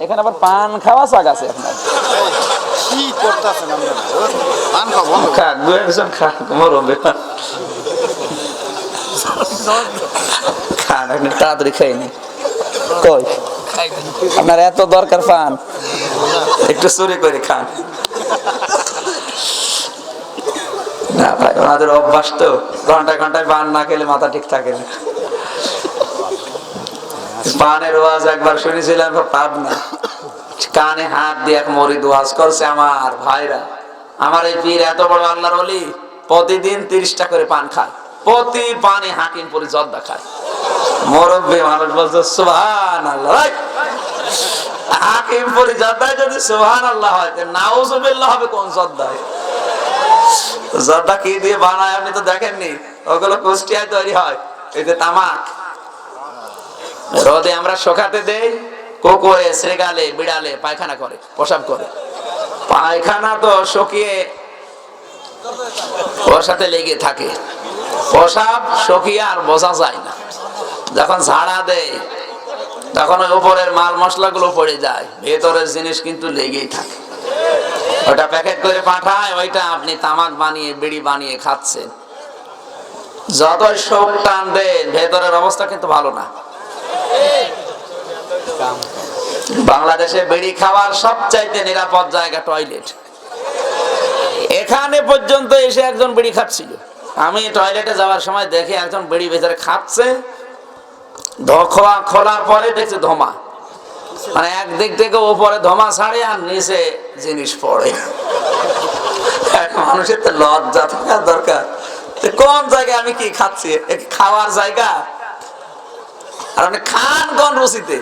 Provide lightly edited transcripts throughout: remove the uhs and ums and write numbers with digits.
এখানে আবার পান খাওয়া শাক আছে আপনার। কি করতেছেন আপনারা? পান খাবো খাক, দু একজন খাক, মরবে খান, আপনি তাড়াতাড়ি খাইনি। কই আপনার এত দরকার পান, একটু চুরি করে খান। না ভাই, ওনাদের অভ্যাস তো, ঘন্টায় ঘন্টায় পান না খেলে মাথা ঠিক থাকে না। পানের ওয়াজ একবার শুনেছিলাম পাবনা, কানে হাত দিয়ে এক মরিদ ওয়াজ করছে। আমার ভাইরা, আমার এই পীর এত বড় আল্লাহর ওলি, প্রতিদিন 30টা করে পান খায়, প্রতি পানে হাকিমপুরি জর্দা খায়। মুরব্বী মানুষ বলছে সুবহানাল্লাহ। হাকিমপুরি জর্দায় যদি সুবহানাল্লাহ হয়, নাউজুবিল্লাহ হবে কোন জর্দায়? জর্দা কি দিয়ে বানায় আপনি তো দেখেননি? ওগুলো কুষ্টিয়ায় তৈরি হয়, এই যে তামাক। রোদে আমরা শুকাতে দেই, কুকুরে, শ্রীগালে, বিড়ালে পায়খানা করে, পেশাব করে। পায়খানা তো শুকিয়ে ওর সাথে লেগে থাকে, পেশাব শুকিয়ে আর বোঝা যায় না। যখন ঝাড়া দেয় তখন ওই উপরের মাল মশলা গুলো পড়ে যায়, ভেতরের জিনিস কিন্তু লেগেই থাকে। ওটা প্যাকেট করে পাঠায়, ওইটা আপনি তামাক বানিয়ে, বিড়ি বানিয়ে খাচ্ছেন। যতই শোক টান দেন, ভেতরের অবস্থা কিন্তু ভালো না। বাংলাদেশে বিড়ি খাওয়ার সবচাইতে নিরাপদ জায়গা টয়লেট। এখানে পর্যন্ত এসে একজন বিড়ি খাচ্ছিল, আমি টয়লেটে যাওয়ার সময় দেখে একজন বিড়ি ভেতরে খাচ্ছে। ধোয়া খোলার পরে দেখছে ধোঁয়া, মানে একদিক থেকে উপরে ধোঁয়া ছাড়ে আর নিচে জিনিস পড়ে। মানুষের তো লজ্জা থাকার দরকার, কোন জায়গায় আমি কি খাচ্ছি, খাওয়ার জায়গা? আর আপনি খান কোন রুচিতে?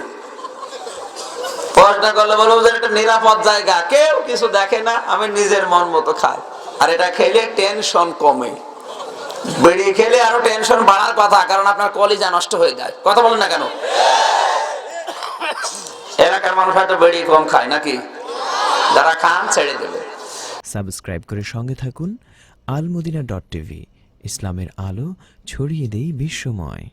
প্রশ্ন করলে বলবো যে এটা নিরাপদ জায়গা, কেউ কিছু দেখে না, আমি নিজের মন মতো খাই। আর এটা খেলে টেনশন কমে। বিড়ি খেলে আরো টেনশন বাড়ার কথা, কারণ আপনার কলিজা নষ্ট হয়ে যায়। কথা বলেন না কেন? এলাকার মানুষ হয়তো বিড়ি কম খায় নাকি? যারা খান ছেড়ে দেবে। সাবস্ক্রাইব করে সঙ্গে থাকুন। আলমদিনা.tv, ইসলামের আলো ছড়িয়ে দেই বিশ্বময়।